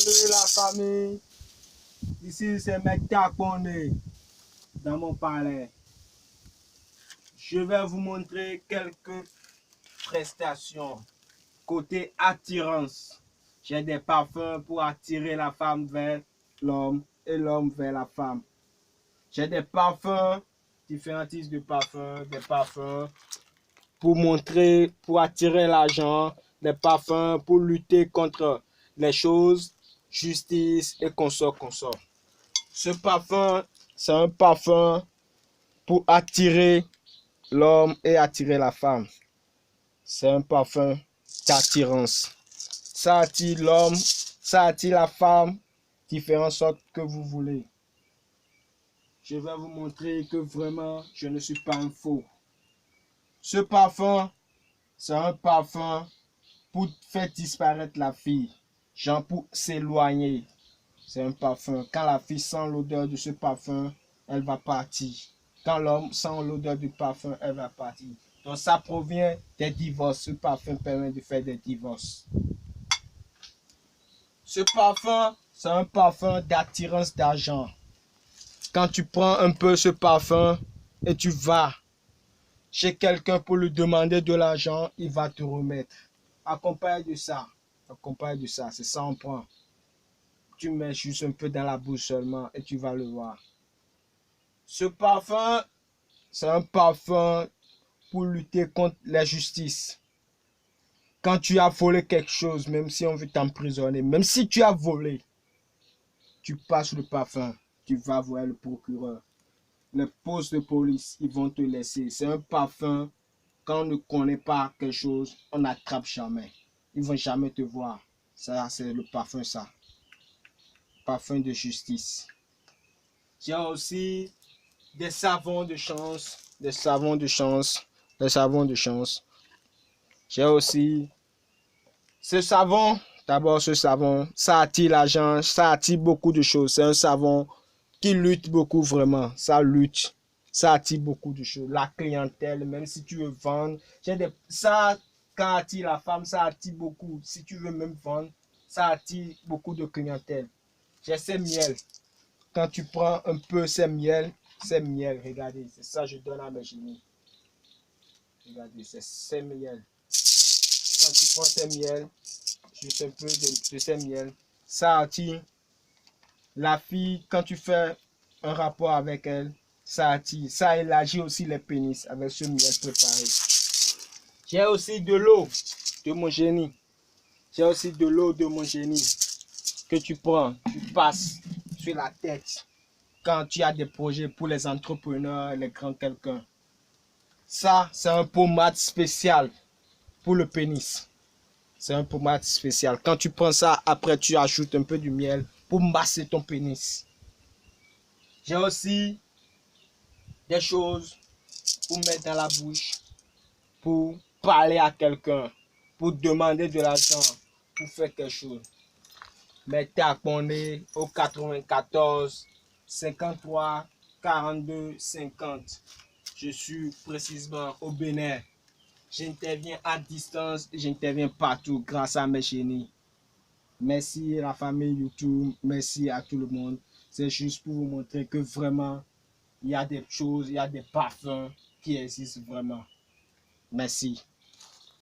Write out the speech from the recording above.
Salut la famille, ici c'est Mekta Kone dans mon palais. Je vais vous montrer quelques prestations. Côté attirance, j'ai des parfums pour attirer la femme vers l'homme et l'homme vers la femme. J'ai des parfums, différents types de parfums, des parfums pour montrer, pour attirer l'argent, des parfums pour lutter contre les choses, justice et consort. Ce parfum, c'est un parfum pour attirer l'homme et attirer la femme. C'est un parfum d'attirance. Ça attire l'homme, ça attire la femme, différentes sortes que vous voulez. Je vais vous montrer que vraiment, je ne suis pas un faux. Ce parfum, c'est un parfum pour faire disparaître la fille, genre pour s'éloigner. C'est un parfum. Quand la fille sent l'odeur de ce parfum, elle va partir. Quand l'homme sent l'odeur du parfum, elle va partir. Donc ça provient des divorces. Ce parfum permet de faire des divorces. Ce parfum, c'est un parfum d'attirance d'argent. Quand tu prends un peu ce parfum et tu vas chez quelqu'un pour lui demander de l'argent, il va te remettre. Accompagne de ça, c'est ça on prend. Tu mets juste un peu dans la bouche seulement et tu vas le voir. Ce parfum, c'est un parfum pour lutter contre l'injustice. Quand tu as volé quelque chose, même si on veut t'emprisonner, même si tu as volé, tu passes le parfum, tu vas voir le procureur. Les postes de police, ils vont te laisser. C'est un parfum, quand on ne connaît pas quelque chose, on n'attrape jamais. Ils ne vont jamais te voir. Ça, c'est le parfum, ça. Parfum de justice. J'ai aussi des savons de chance, J'ai aussi ce savon. D'abord, ce savon, ça attire l'argent, ça attire beaucoup de choses. C'est un savon qui lutte beaucoup vraiment. Ça lutte, ça attire beaucoup de choses. La clientèle, même si tu veux vendre, ça, quand attire la femme, ça attire beaucoup. Si tu veux même vendre, ça attire beaucoup de clientèle. J'ai ces miels. Quand tu prends un peu ces miels, regardez, c'est ça que je donne à mes génies. Regardez, c'est ces miels. Quand tu prends ces miels, juste un peu de ces miels, ça attire la fille. Quand tu fais un rapport avec elle, ça attire. Ça élargit aussi les pénis avec ce miel préparé. J'ai aussi de l'eau de mon génie. Que tu prends, tu passes sur la tête. Quand tu as des projets pour les entrepreneurs, les grands quelqu'un. Ça, c'est un pommade spécial pour le pénis. C'est un pommade spécial. Quand tu prends ça, après tu ajoutes un peu du miel pour masser ton pénis. J'ai aussi des choses pour mettre dans la bouche, pour parler à quelqu'un, pour demander de l'argent, pour faire quelque chose. Mettez à Kone au 94 53 42 50. Je suis précisément au Bénin. J'interviens à distance, j'interviens partout grâce à mes génies. Merci à la famille YouTube, merci à tout le monde. C'est juste pour vous montrer que vraiment, il y a des choses, il y a des parfums qui existent vraiment. Merci.